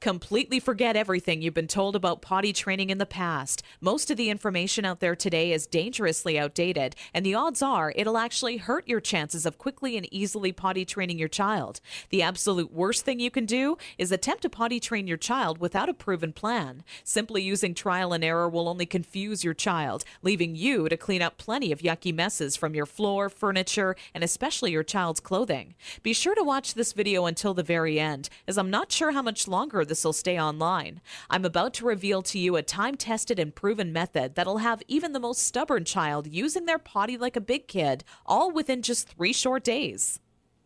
Completely forget everything you've been told about potty training in the past. Most of the information out there today is dangerously outdated, and the odds are it'll actually hurt your chances of quickly and easily potty training your child. The absolute worst thing you can do is attempt to potty train your child without a proven plan. Simply using trial and error will only confuse your child, leaving you to clean up plenty of yucky messes from your floor, furniture, and especially your child's clothing. Be sure to watch this video until the very end, as I'm not sure how much longer this will stay online. I'm about to reveal to you a time-tested and proven method that'll have even the most stubborn child using their potty like a big kid, all within just 3 short days.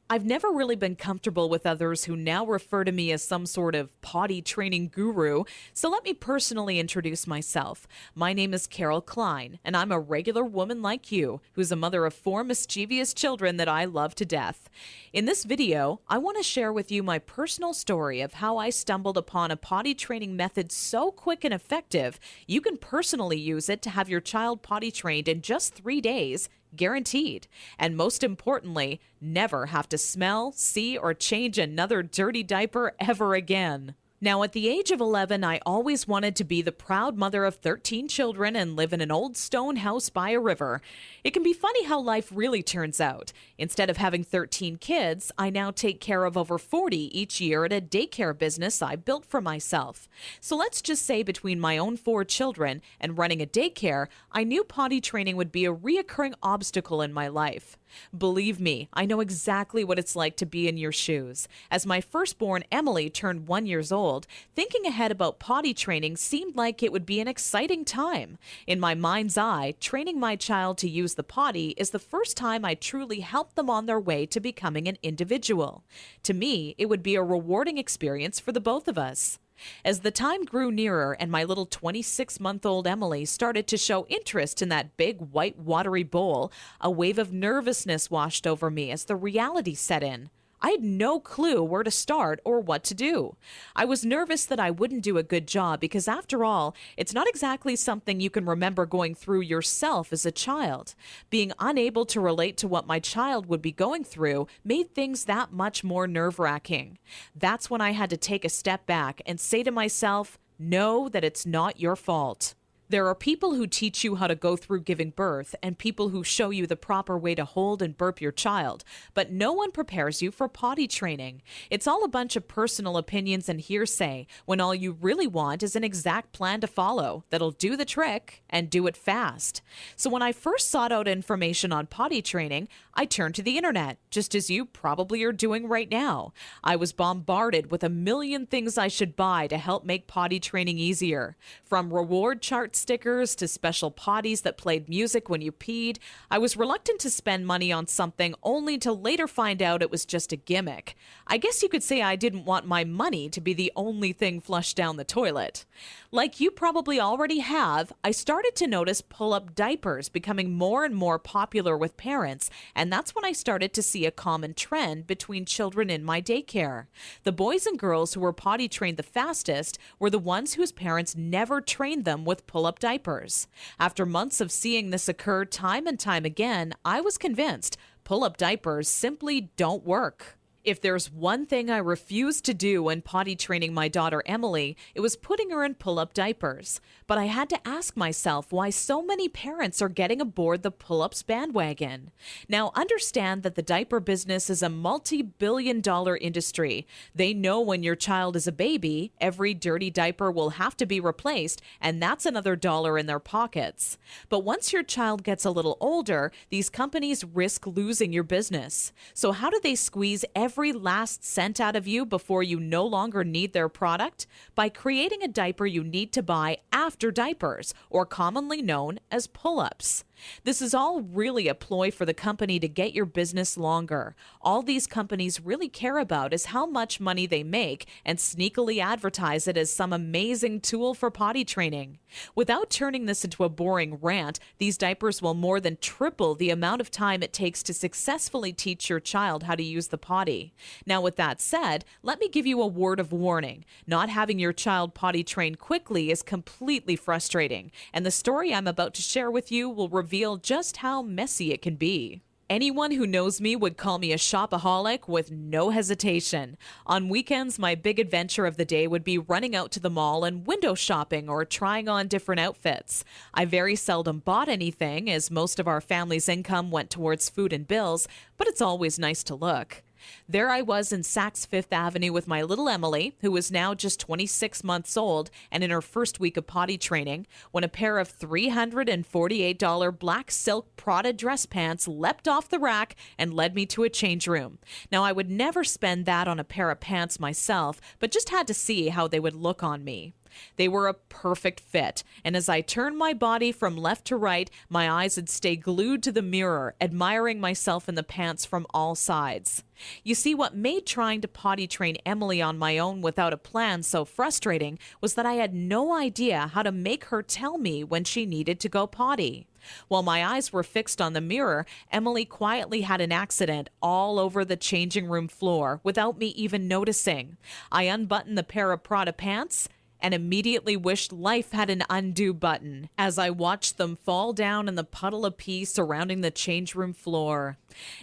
I've never really been comfortable with others who now refer to me as some sort of potty training guru, so let me personally introduce myself. My name is Carol Klein, and I'm a regular woman like you, who's a mother of 4 mischievous children that I love to death. In this video, I want to share with you my personal story of how I stumbled upon a potty training method so quick and effective, you can personally use it to have your child potty trained in just 3 days, guaranteed. And most importantly, never have to smell, see, or change another dirty diaper ever again. Now, at the age of 11, I always wanted to be the proud mother of 13 children and live in an old stone house by a river. It can be funny how life really turns out. Instead of having 13 kids, I now take care of over 40 each year at a daycare business I built for myself. So let's just say between my own 4 children and running a daycare, I knew potty training would be a reoccurring obstacle in my life. Believe me, I know exactly what it's like to be in your shoes. As my firstborn Emily turned 1 year old, thinking ahead about potty training seemed like it would be an exciting time. In my mind's eye, training my child to use the potty is the first time I truly helped them on their way to becoming an individual. To me, it would be a rewarding experience for the both of us. As the time grew nearer and my little 26-month-old Emily started to show interest in that big white watery bowl, a wave of nervousness washed over me as the reality set in. I had no clue where to start or what to do. I was nervous that I wouldn't do a good job because, after all, it's not exactly something you can remember going through yourself as a child. Being unable to relate to what my child would be going through made things that much more nerve-wracking. That's when I had to take a step back and say to myself, know that it's not your fault. There are people who teach you how to go through giving birth and people who show you the proper way to hold and burp your child, but no one prepares you for potty training. It's all a bunch of personal opinions and hearsay when all you really want is an exact plan to follow that'll do the trick and do it fast. So when I first sought out information on potty training, I turned to the internet, just as you probably are doing right now. I was bombarded with a million things I should buy to help make potty training easier. From reward chart stickers to special potties that played music when you peed, I was reluctant to spend money on something only to later find out it was just a gimmick. I guess you could say I didn't want my money to be the only thing flushed down the toilet. Like you probably already have, I started to notice pull-up diapers becoming more and more popular with parents, and that's when I started to see a common trend between children in my daycare. The boys and girls who were potty trained the fastest were the ones whose parents never trained them with pull-up diapers. After months of seeing this occur time and time again, I was convinced pull-up diapers simply don't work. If there's one thing I refused to do when potty training my daughter Emily, it was putting her in pull-up diapers. But I had to ask myself why so many parents are getting aboard the pull-ups bandwagon. Now, understand that the diaper business is a multi-billion-dollar industry. They know when your child is a baby, every dirty diaper will have to be replaced, and that's another dollar in their pockets. But once your child gets a little older, these companies risk losing your business. So how do they squeeze every last cent out of you before you no longer need their product? By creating a diaper you need to buy after diapers, or commonly known as pull-ups. This is all really a ploy for the company to get your business longer. All these companies really care about is how much money they make and sneakily advertise it as some amazing tool for potty training. Without turning this into a boring rant, these diapers will more than triple the amount of time it takes to successfully teach your child how to use the potty. Now, with that said, let me give you a word of warning. Not having your child potty trained quickly is completely frustrating, and the story I'm about to share with you will reveal just how messy it can be. Anyone who knows me would call me a shopaholic with no hesitation. On weekends, my big adventure of the day would be running out to the mall and window shopping or trying on different outfits. I very seldom bought anything, as most of our family's income went towards food and bills, but it's always nice to look. There I was in Saks Fifth Avenue with my little Emily, who was now just 26 months old and in her first week of potty training, when a pair of $348 black silk Prada dress pants leapt off the rack and led me to a change room. Now, I would never spend that on a pair of pants myself, but just had to see how they would look on me. They were a perfect fit, and as I turned my body from left to right, my eyes would stay glued to the mirror, admiring myself in the pants from all sides. You see, what made trying to potty train Emily on my own without a plan so frustrating was that I had no idea how to make her tell me when she needed to go potty. While my eyes were fixed on the mirror, Emily quietly had an accident all over the changing room floor without me even noticing. I unbuttoned the pair of Prada pants and immediately wished life had an undo button as I watched them fall down in the puddle of pee surrounding the change room floor.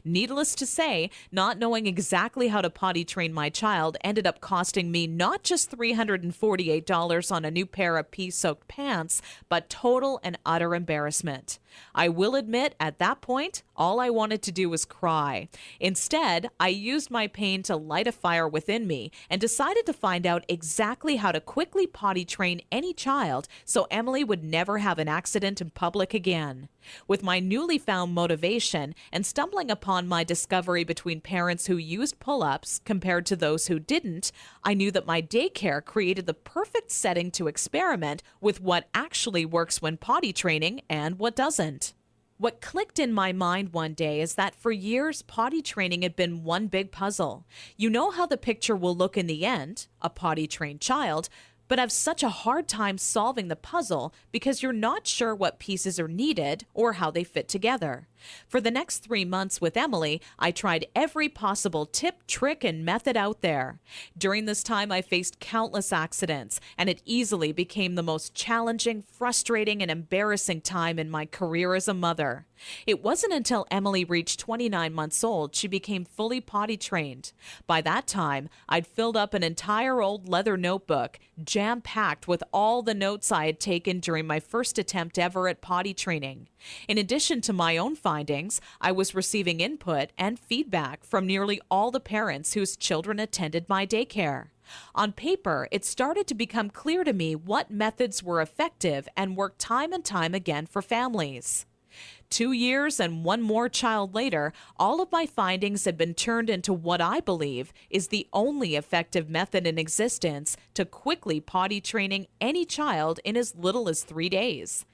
Needless to say, not knowing exactly how to potty train my child ended up costing me not just $348 on a new pair of pee-soaked pants, but total and utter embarrassment. I will admit, at that point, all I wanted to do was cry. Instead, I used my pain to light a fire within me and decided to find out exactly how to quickly potty train any child so Emily would never have an accident in public again. With my newly found motivation and stumbling upon my discovery between parents who used pull-ups compared to those who didn't, I knew that my daycare created the perfect setting to experiment with what actually works when potty training and what doesn't. What clicked in my mind one day is that for years, potty training had been one big puzzle. You know how the picture will look in the end, a potty-trained child, but have such a hard time solving the puzzle because you're not sure what pieces are needed or how they fit together. For the next 3 months with Emily, I tried every possible tip, trick, and method out there. During this time, I faced countless accidents, and it easily became the most challenging, frustrating, and embarrassing time in my career as a mother. It wasn't until Emily reached 29 months old she became fully potty trained. By that time, I'd filled up an entire old leather notebook, jam-packed with all the notes I had taken during my first attempt ever at potty training. In addition to my own findings, I was receiving input and feedback from nearly all the parents whose children attended my daycare. On paper, it started to become clear to me what methods were effective and worked time and time again for families. 2 years and one more child later, all of my findings had been turned into what I believe is the only effective method in existence to quickly potty training any child in as little as 3 days.